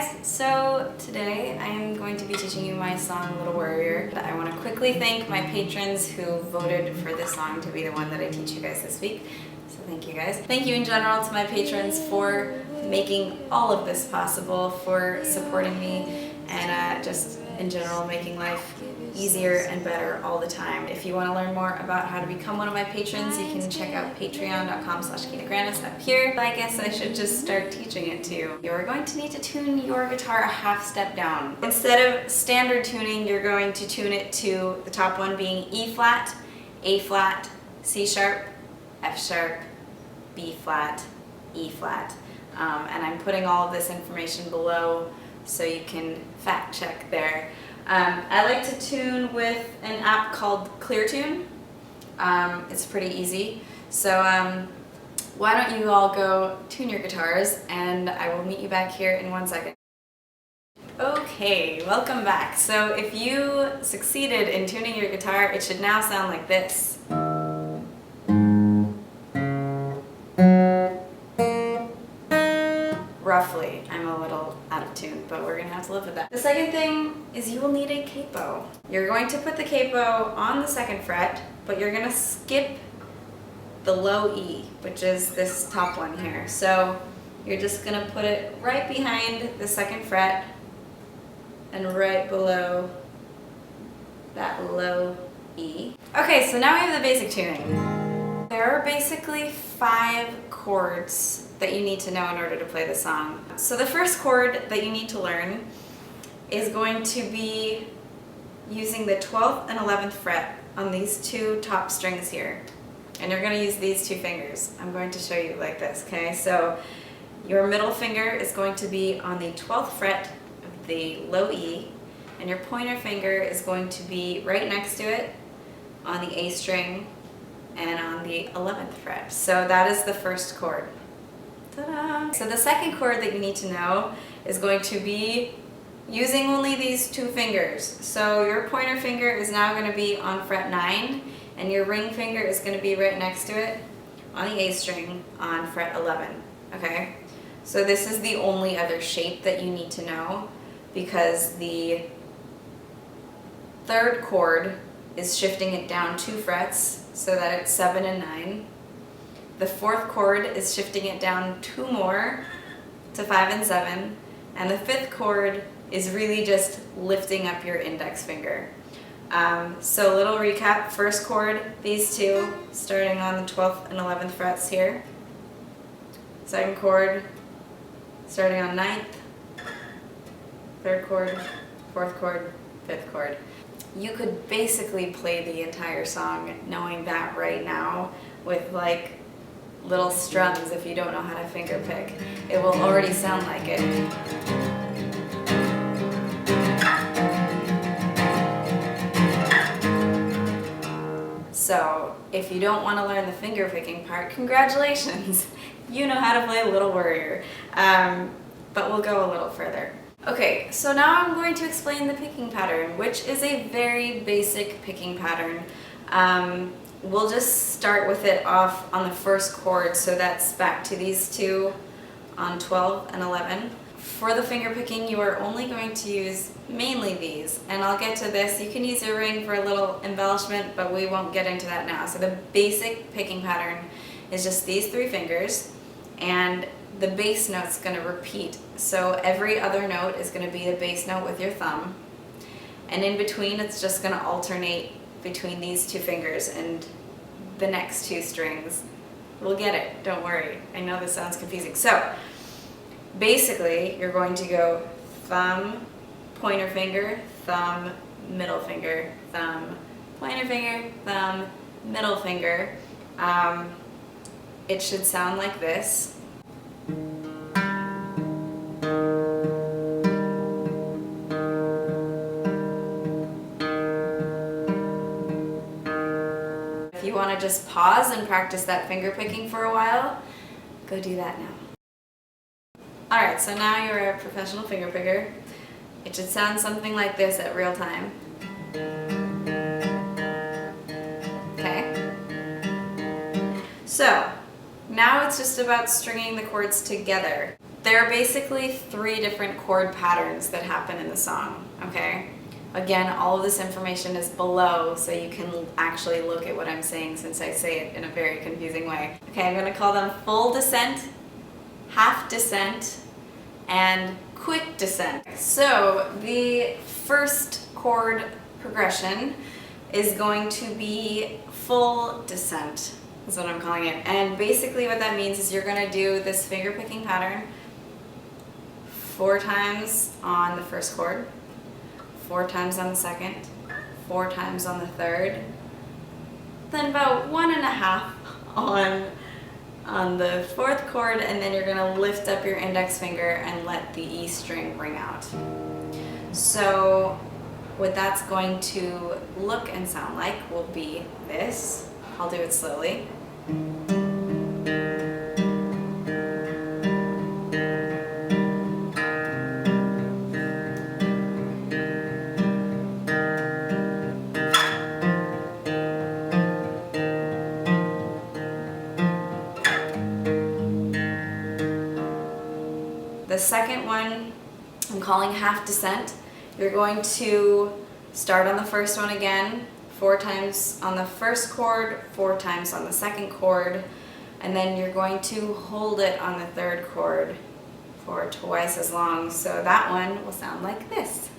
guys, so today I am going to be teaching you my song Little Worrier. I want to quickly thank my patrons who voted for this song to be the one that I teach you guys this week. So thank you guys. Thank you in general to my patrons for making all of this possible, for supporting me, and just in general making life easier and better all the time. If you want to learn more about how to become one of my patrons, you can check out patreon.com/Grannis up here. I guess I should just start teaching it to you. You're going to need to tune your guitar a half step down. Instead of standard tuning, you're going to tune it to the top one being E flat, A flat, C sharp, F sharp, B flat, E flat. And I'm putting all of this information below so you can fact check there. I like to tune with an app called ClearTune. It's pretty easy. So why don't you all go tune your guitars, and I will meet you back here in 1 second. Okay, welcome back. So if you succeeded in tuning your guitar, it should now sound like this. Roughly. I'm a little out of tune, but we're gonna have to live with that. The second thing is you will need a capo. You're going to put the capo on the 2nd fret, but you're gonna skip the low E, which is this top one here. So you're just gonna put it right behind the 2nd fret and right below that low E. Okay, so now we have the basic tuning. There are basically 5 chords that you need to know in order to play the song. So the first chord that you need to learn is going to be using the 12th and 11th fret on these 2 top strings here. And you're going to use these 2 fingers. I'm going to show you like this, okay? So your middle finger is going to be on the 12th fret of the low E, and your pointer finger is going to be right next to it on the A string and on the 11th fret. So that is the first chord. Ta-da! So the second chord that you need to know is going to be using only these 2 fingers. So your pointer finger is now going to be on fret 9, and your ring finger is going to be right next to it on the A string on fret 11. Okay? So this is the only other shape that you need to know, because the 3rd chord is shifting it down 2 frets so that it's 7 and 9. The 4th chord is shifting it down 2 more to 5 and 7. And the 5th chord is really just lifting up your index finger. So little recap, first chord, these 2, starting on the 12th and 11th frets here. Second chord, starting on 9th. 3rd chord, 4th chord, 5th chord. You could basically play the entire song knowing that right now with like little strums if you don't know how to finger pick. It will already sound like it. So if you don't want to learn the finger picking part, congratulations! You know how to play Little Worrier. But we'll go a little further. Okay, so now I'm going to explain the picking pattern, which is a very basic picking pattern. We'll just start with it off on the first chord, so that's back to these 2 on 12 and 11. For the finger picking, you are only going to use mainly these, and I'll get to this. You can use your ring for a little embellishment, but we won't get into that now. So the basic picking pattern is just these 3 fingers, and the bass note's going to repeat. So every other note is going to be the bass note with your thumb, and in between it's just going to alternate between these 2 fingers and the next 2 strings. We'll get it, don't worry. I know this sounds confusing. So basically you're going to go thumb, pointer finger, thumb, middle finger, thumb, pointer finger, thumb, middle finger. It should sound like this. If you want to just pause and practice that finger picking for a while, go do that now. Alright, so now you're a professional finger picker. It should sound something like this at real time. Okay? So, now it's just about stringing the chords together. There are basically 3 different chord patterns that happen in the song, okay? Again, all of this information is below, so you can actually look at what I'm saying since I say it in a very confusing way. Okay, I'm gonna call them full descent, half descent, and quick descent. So the first chord progression is going to be full descent, is what I'm calling it. And basically what that means is you're gonna do this finger picking pattern 4 times on the first chord, 4 times on the second, 4 times on the third, then about 1.5 on the 4th chord, and then you're gonna lift up your index finger and let the E string ring out. So what that's going to look and sound like will be this. I'll do it slowly. The second one I'm calling half descent. You're going to start on the first one again, 4 times on the first chord, 4 times on the second chord, and then you're going to hold it on the 3rd chord for twice as long. So that one will sound like this.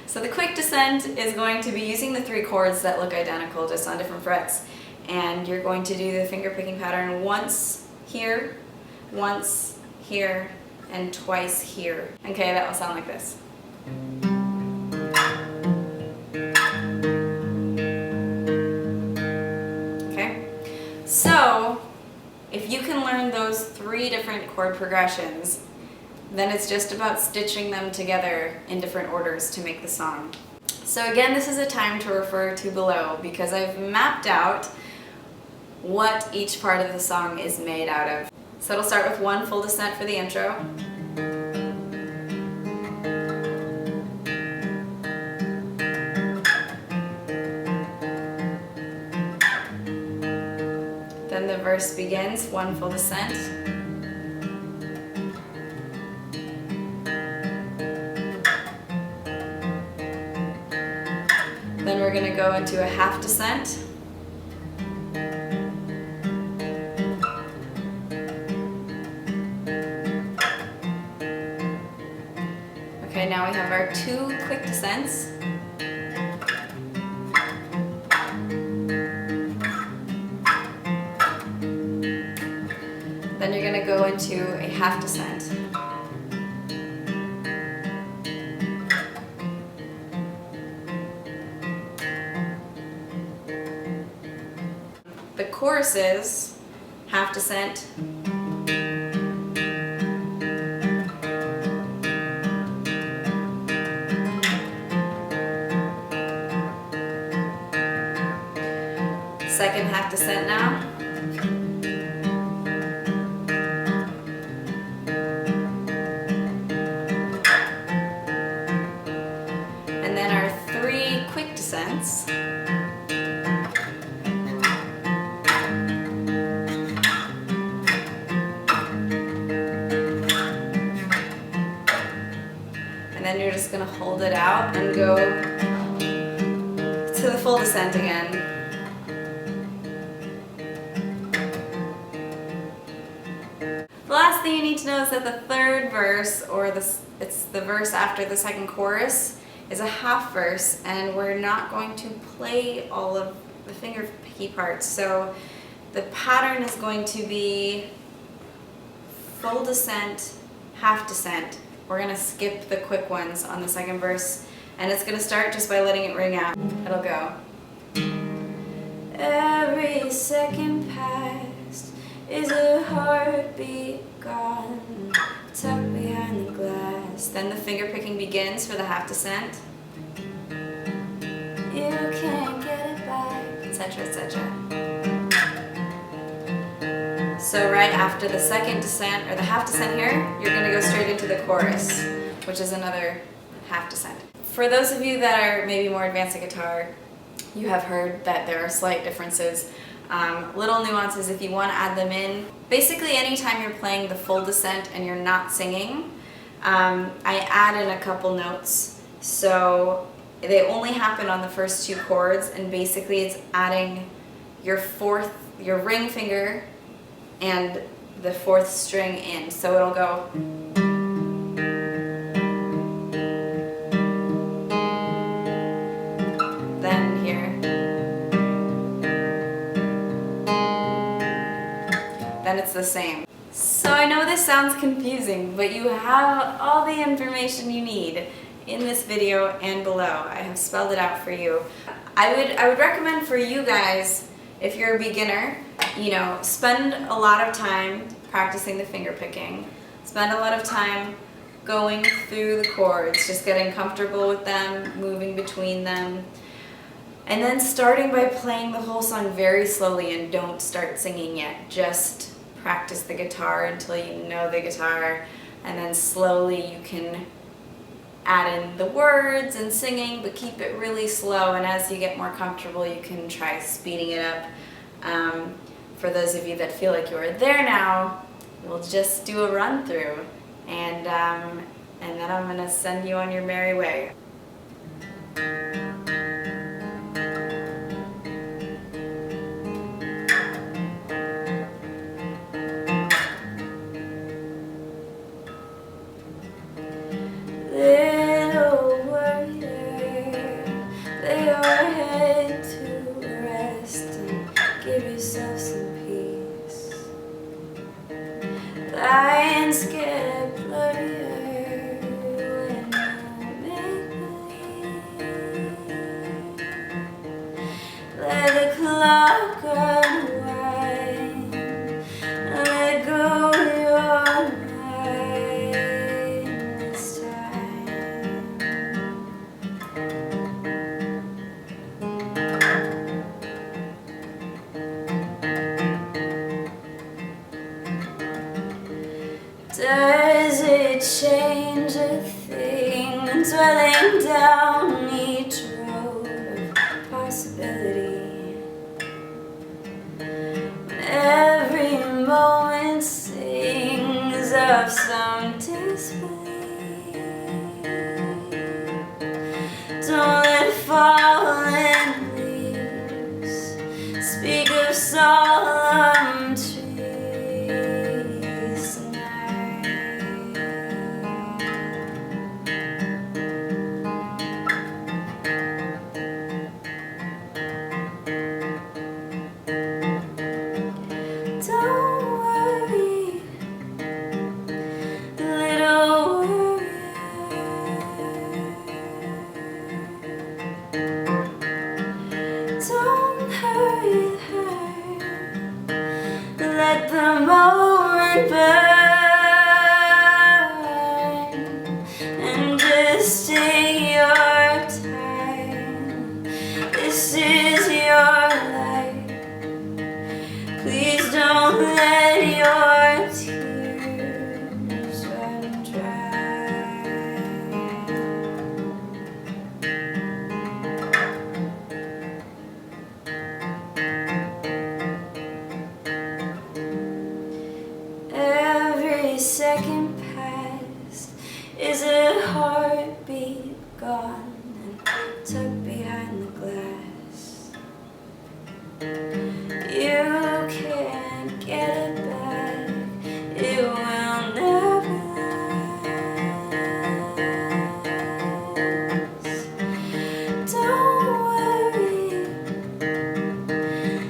So the quick descent is going to be using the 3 chords that look identical, just on different frets. And you're going to do the finger picking pattern once here, and twice here. Okay, that will sound like this. Okay, so if you can learn those 3 different chord progressions, then it's just about stitching them together in different orders to make the song. So again, this is a time to refer to below because I've mapped out what each part of the song is made out of. So it'll start with 1 full descent for the intro. Then the verse begins, 1 full descent. Then we're going to go into a half descent. Okay, now we have our 2 quick descents. Then you're going to go into a half descent. The choruses, half descent, second half descent now, and then our 3 quick descents. And then you're just going to hold it out and go to the full descent again. The last thing you need to know is that the 3rd verse, or it's the verse after the 2nd chorus, is a half verse, and we're not going to play all of the finger picky parts. So the pattern is going to be full descent, half descent. We're going to skip the quick ones on the 2nd verse, and it's going to start just by letting it ring out. It'll go. Every second past is a heartbeat gone, tucked behind the glass. Then the finger picking begins for the half descent. You can't get it back. It's etc., etc. So right after the second descent, or the half descent here, you're going to go straight into the chorus, which is another half descent. For those of you that are maybe more advanced at guitar, you have heard that there are slight differences, little nuances if you want to add them in. Basically, anytime you're playing the full descent and you're not singing, I add in a couple notes. So they only happen on the first two chords, and basically it's adding your ring finger and the fourth string in. So it'll go. Then here. Then it's the same. So I know this sounds confusing, but you have all the information you need in this video and below. I have spelled it out for you. I would recommend for you guys, if you're a beginner, you know, spend a lot of time practicing the finger picking. Spend a lot of time going through the chords, just getting comfortable with them, moving between them. And then starting by playing the whole song very slowly, and don't start singing yet. Just practice the guitar until you know the guitar, and then slowly you can add in the words and singing, but keep it really slow, and as you get more comfortable you can try speeding it up. For those of you that feel like you are there now, we'll just do a run through, and then I'm going to send you on your merry way. Little worrier, lay your head to rest and give yourself some peace. Lie and get blurrier when you make believe. Let the clock unwind and let go of your mind this time. Does it change a thing, dwelling down each road of possibility, when every moment sings of some disbelief? Don't let fallen leaves speak of solemn trees tonight. Don't worry, little worrier. Don't hurry the heart. Let the moment burn, and just take your time. This is your life. Please don't let your tears run dry. Every second past is a heartbeat gone and tucked behind the glass. You can't get it back, it will never last. Don't worry,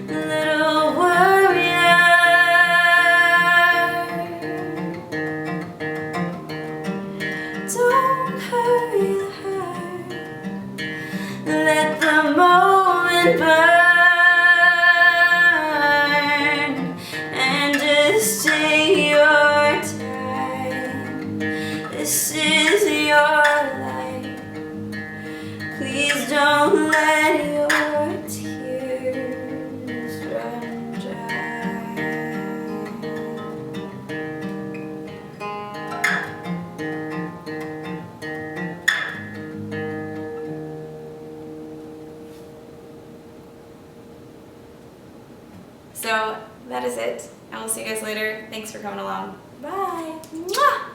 little worrier. Don't hurry the heart. So that is it. I will see you guys later. Thanks for coming along. Bye. Mwah!